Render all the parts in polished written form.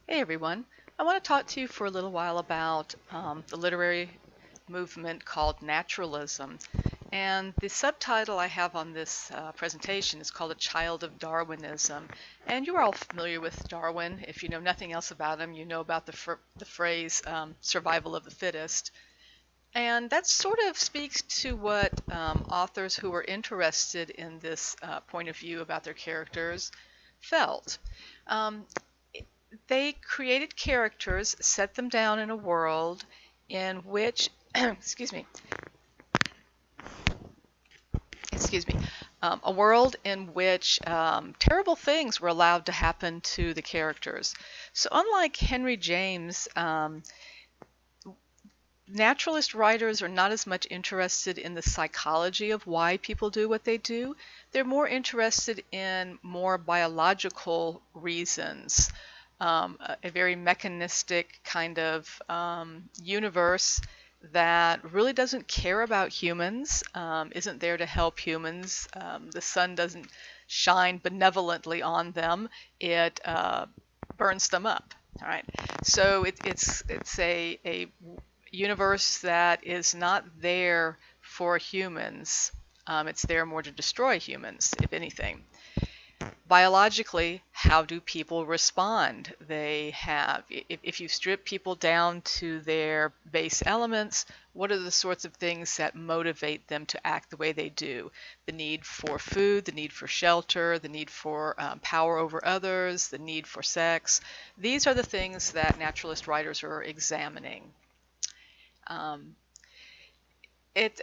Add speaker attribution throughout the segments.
Speaker 1: Hey everyone, I want to talk to you for a little while about the literary movement called Naturalism. And the subtitle I have on this presentation is called A Child of Darwinism. And you are all familiar with Darwin. If you know nothing else about him, you know about the phrase survival of the fittest. And that sort of speaks to what authors who were interested in this point of view about their characters felt. Um, they created characters, set them down in a world in which, excuse me, excuse me, a world in which terrible things were allowed to happen to the characters. So unlike Henry James, naturalist writers are not as much interested in the psychology of why people do what they do. They're more interested in more biological reasons, a very mechanistic kind of universe that really doesn't care about humans, isn't there to help humans. The sun doesn't shine benevolently on them. It burns them up. All right. So it's a universe that is not there for humans. It's there more to destroy humans, if anything. Biologically, how do people respond? If you strip people down to their base elements, what are the sorts of things that motivate them to act the way they do? The need for food, the need for shelter, the need for power over others, the need for sex. These are the things that naturalist writers are examining. Um, it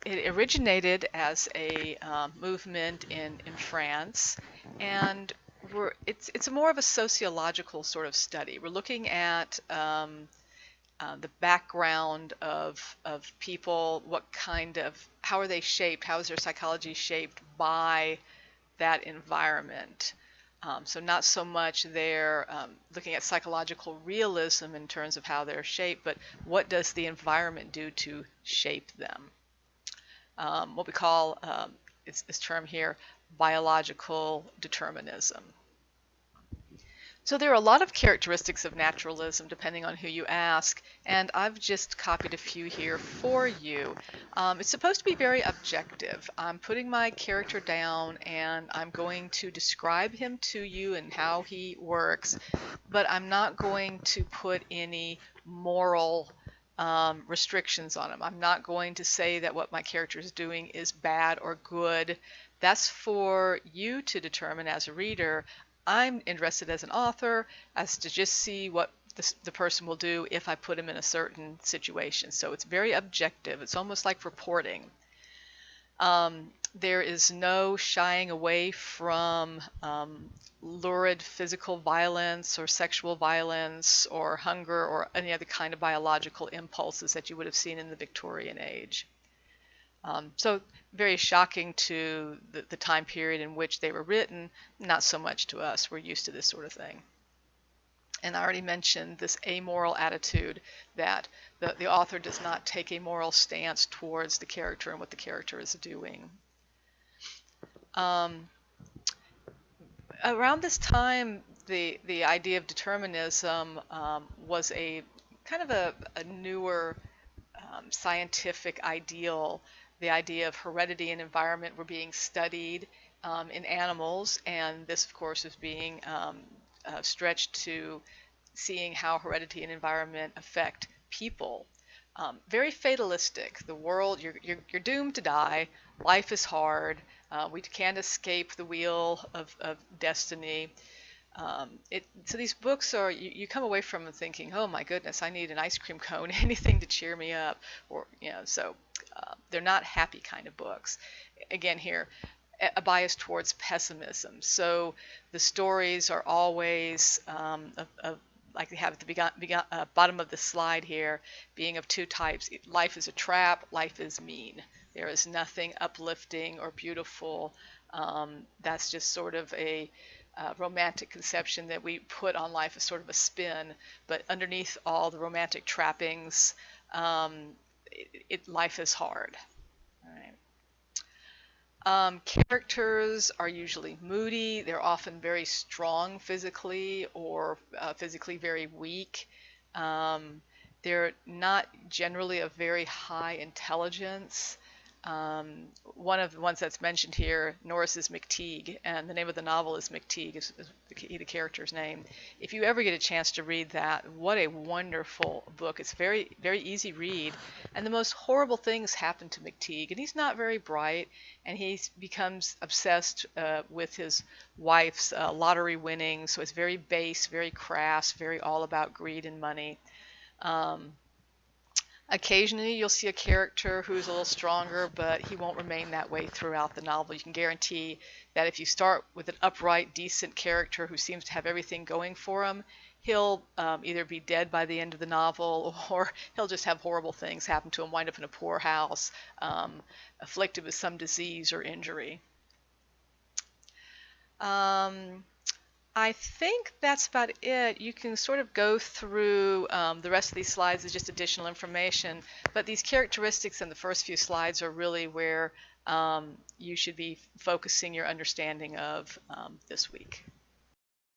Speaker 1: originated as a movement in France, and it's more of a sociological sort of study. We're looking at the background of people, how are they shaped, how is their psychology shaped by that environment. So not so much they're looking at psychological realism in terms of how they're shaped, but what does the environment do to shape them? What we call is term here biological determinism. So there are a lot of characteristics of naturalism depending on who you ask, and I've just copied a few here for you. It's supposed to be very objective. I'm putting my character down and I'm going to describe him to you and how he works, but I'm not going to put any moral restrictions on him. I'm not going to say that what my character is doing is bad or good. That's for you to determine as a reader. I'm interested as an author as to just see what the person will do if I put him in a certain situation. So it's very objective. It's almost like reporting. There is no shying away from lurid physical violence or sexual violence or hunger or any other kind of biological impulses that you would have seen in the Victorian age. So very shocking to the time period in which they were written, not so much to us. We're used to this sort of thing. And I already mentioned this amoral attitude that the author does not take a moral stance towards the character and what the character is doing. Around this time, the idea of determinism was a kind of a newer scientific ideal. The idea of heredity and environment were being studied in animals, and this, of course, is being stretched to seeing how heredity and environment affect people. Very fatalistic. The world, you're doomed to die. Life is hard. We can't escape the wheel of destiny. So these books are, you come away from them thinking, oh my goodness, I need an ice cream cone, anything to cheer me up, or so they're not happy kind of books. Again, here a bias towards pessimism. So the stories are always like they have at the bottom of the slide here, being of two types. Life is a trap, life is mean. There is nothing uplifting or beautiful. That's just sort of a romantic conception that we put on life as sort of a spin, but underneath all the romantic trappings, life is hard. All right. Characters are usually moody. They're often very strong physically or physically very weak. Um, they're not generally of very high intelligence. One of the ones that's mentioned here, Norris is McTeague, and the name of the novel is McTeague, is the character's name. If you ever get a chance to read that, what a wonderful book. It's very, very easy read, and the most horrible things happen to McTeague, and he's not very bright, and he becomes obsessed with his wife's lottery winnings, so it's very base, very crass, very all about greed and money. Um, Occasionally, you'll see a character who's a little stronger, but he won't remain that way throughout the novel. You can guarantee that if you start with an upright, decent character who seems to have everything going for him, he'll either be dead by the end of the novel or he'll just have horrible things happen to him, wind up in a poor house, afflicted with some disease or injury. Um, I think that's about it. You can sort of go through the rest of these slides as just additional information, but these characteristics in the first few slides are really where you should be focusing your understanding of this week.